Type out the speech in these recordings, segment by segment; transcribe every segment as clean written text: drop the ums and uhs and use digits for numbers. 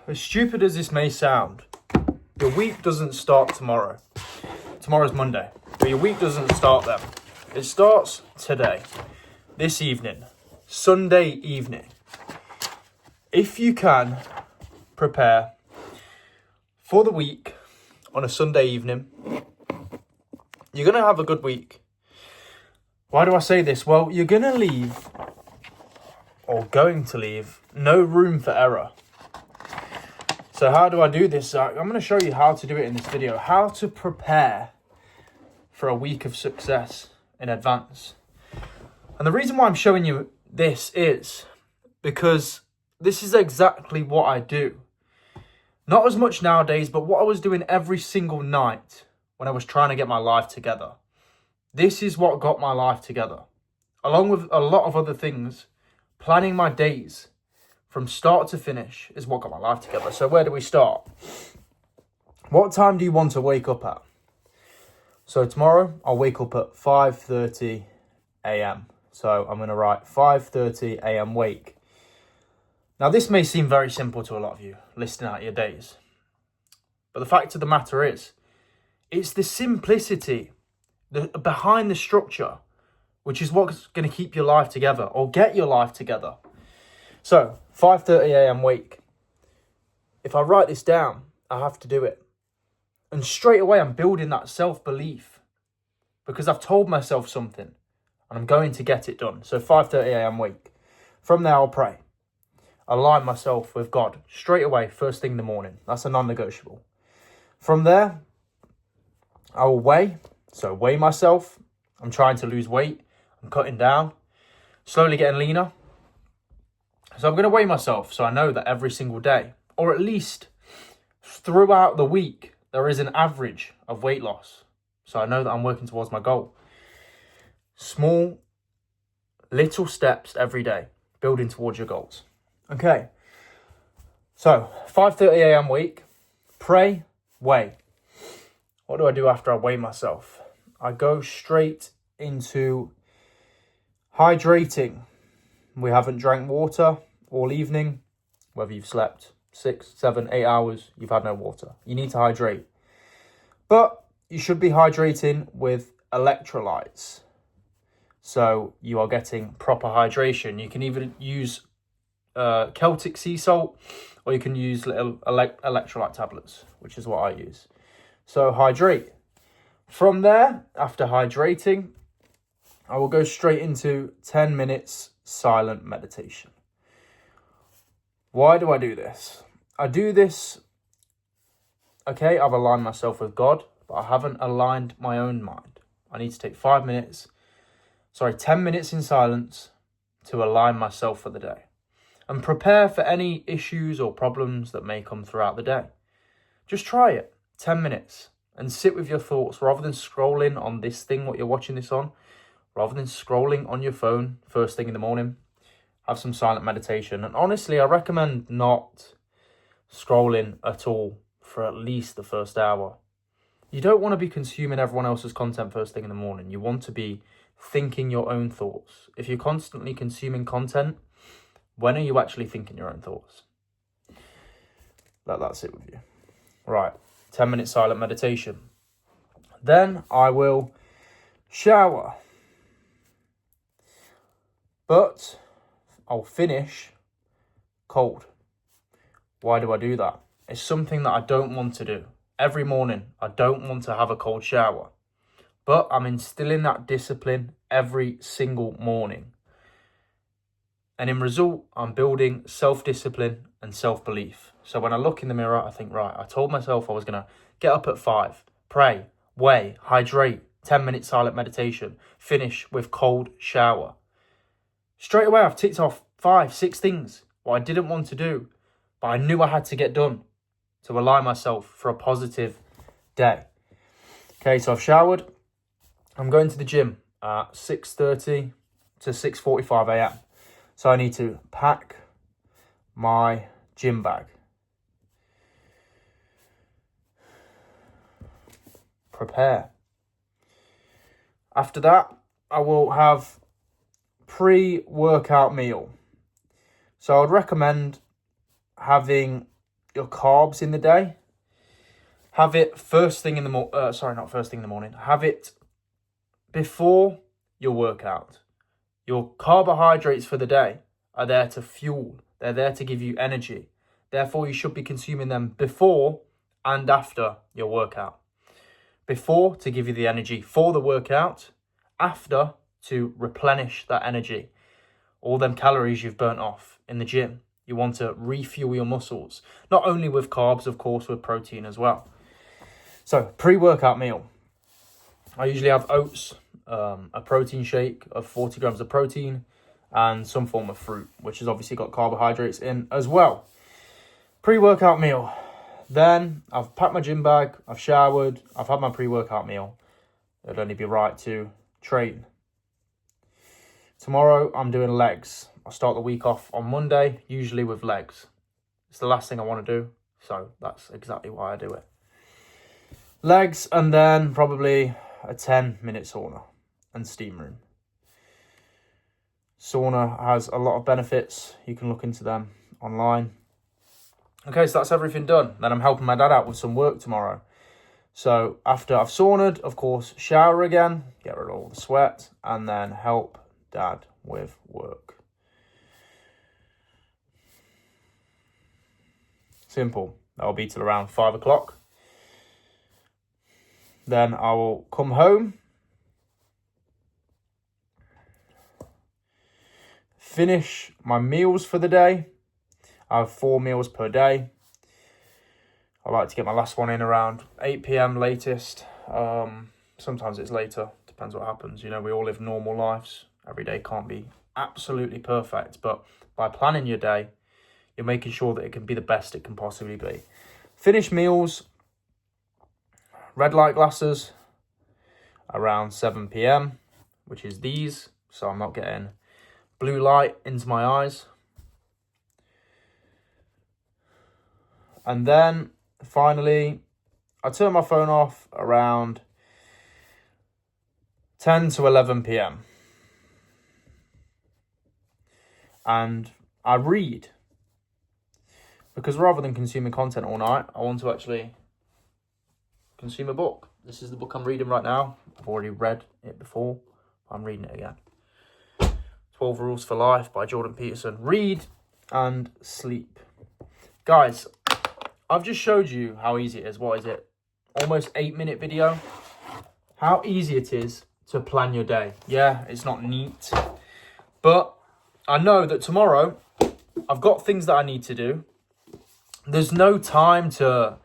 as stupid as this may sound, your week doesn't start tomorrow. Tomorrow's Monday, but your week doesn't start then. It starts today, this evening, Sunday evening. If you can prepare for the week on a Sunday evening, you're going to have a good week. Why do I say this? Well, you're going to leave, or going to leave, no room for error. So how do I do this? I'm going to show you how to do it in this video. How to prepare for a week of success in advance. And the reason why I'm showing you this is because this is exactly what I do. Not as much nowadays, but what I was doing every single night when I was trying to get my life together. This is what got my life together. Along with a lot of other things, planning my days from start to finish is what got my life together. So where do we start? What time do you want to wake up at? So tomorrow I'll wake up at 5:30 a.m. So I'm going to write 5:30 a.m. wake. Now this may seem very simple to a lot of you, listing out your days. But the fact of the matter is, it's the simplicity behind the structure, which is what's going to keep your life together or get your life together. So 5:30 a.m. wake. If I write this down, I have to do it. And straight away I'm building that self-belief because I've told myself something and I'm going to get it done. So 5:30 a.m. wake. From there I'll pray. Align myself with God straight away, first thing in the morning. That's a non-negotiable. From there, I will weigh. So weigh myself. I'm trying to lose weight. I'm cutting down. Slowly getting leaner. So I'm going to weigh myself so I know that every single day, or at least throughout the week, there is an average of weight loss. So I know that I'm working towards my goal. Small, little steps every day, building towards your goals. Okay, so 5:30 a.m. wake, pray, weigh. What do I do after I weigh myself? I go straight into hydrating. We haven't drank water all evening, whether you've slept 6, 7, 8 hours, you've had no water. You need to hydrate. But you should be hydrating with electrolytes. So you are getting proper hydration. You can even use Celtic sea salt, or you can use little electrolyte tablets, which is what I use. So hydrate. From there, after hydrating, I will go straight into 10 minutes silent meditation. Why do I do this? I do this, okay, I've aligned myself with God, but I haven't aligned my own mind. I need to take 10 minutes in silence to align myself for the day and prepare for any issues or problems that may come throughout the day. Just try it, 10 minutes, and sit with your thoughts rather than scrolling on this thing, what you're watching this on, rather than scrolling on your phone first thing in the morning. Have some silent meditation. And honestly, I recommend not scrolling at all for at least the first hour. You don't want to be consuming everyone else's content first thing in the morning. You want to be thinking your own thoughts. If you're constantly consuming content, when are you actually thinking your own thoughts? Let that sit with you. Right, 10 minute silent meditation. Then I will shower. But I'll finish cold. Why do I do that? It's something that I don't want to do. Every morning, I don't want to have a cold shower. But I'm instilling that discipline every single morning. And in result, I'm building self-discipline and self-belief. So when I look in the mirror, I think, right, I told myself I was going to get up at 5, pray, weigh, hydrate, 10 minute silent meditation, finish with cold shower. Straight away, I've ticked off 5, 6 things, what I didn't want to do, but I knew I had to get done to align myself for a positive day. Okay, so I've showered. I'm going to the gym at 6:30 to 6:45 a.m. So I need to pack my gym bag. Prepare. After that, I will have pre-workout meal. So I would recommend having your carbs in the day, have it first thing in the morning. Sorry, not first thing in the morning. Have it before your workout. Your carbohydrates for the day are there to fuel. They're there to give you energy. Therefore, you should be consuming them before and after your workout. Before, to give you the energy for the workout. After, to replenish that energy. All them calories you've burnt off in the gym. You want to refuel your muscles. Not only with carbs, of course, with protein as well. So, pre-workout meal. I usually have oats, a protein shake of 40 grams of protein, and some form of fruit, which has obviously got carbohydrates in as well. Pre-workout meal. Then I've packed my gym bag, I've showered, I've had my pre-workout meal. It'd only be right to train. Tomorrow I'm doing legs. I'll start the week off on Monday, usually with legs. It's the last thing I want to do, so that's exactly why I do it. Legs, and then probably a 10-minute sauna and steam room. Sauna has a lot of benefits. You can look into them online. Okay, so that's everything done. Then I'm helping my dad out with some work tomorrow. So after I've saunaed, of course, shower again, get rid of all the sweat, and then help dad with work. Simple. That'll be till around 5 o'clock. Then I will come home, finish my meals for the day. I have 4 meals per day. I like to get my last one in around 8 p.m. latest. Sometimes it's later, depends what happens. You know, we all live normal lives. Every day can't be absolutely perfect, but by planning your day, you're making sure that it can be the best it can possibly be. Finish meals, red light glasses, around 7 p.m, which is these, so I'm not getting blue light into my eyes. And then, finally, I turn my phone off around 10 to 11 p.m. And I read. Because rather than consuming content all night, I want to actually consume a book. This is the book I'm reading right now. I've already read it before. I'm reading it again. 12 Rules for Life by Jordan Peterson. Read and sleep. Guys, I've just showed you how easy it is. What is it? Almost 8-minute video. How easy it is to plan your day. Yeah, it's not neat. But I know that tomorrow I've got things that I need to do. There's no time to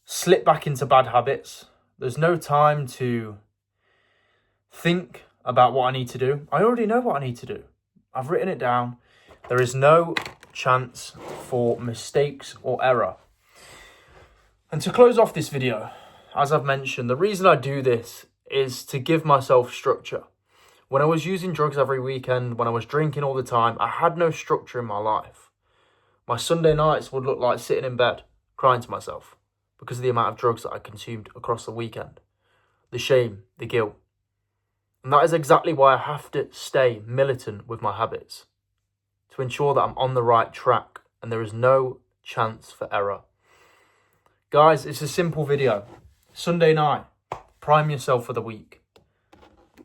slip back into bad habits. There's no time to think about what I need to do. I already know what I need to do. I've written it down. There is no chance for mistakes or error. And to close off this video, as I've mentioned, the reason I do this is to give myself structure. When I was using drugs every weekend, when I was drinking all the time, I had no structure in my life. My Sunday nights would look like sitting in bed, crying to myself because of the amount of drugs that I consumed across the weekend. The shame, the guilt. And that is exactly why I have to stay militant with my habits, to ensure that I'm on the right track and there is no chance for error. Guys, it's a simple video. Sunday night, prime yourself for the week.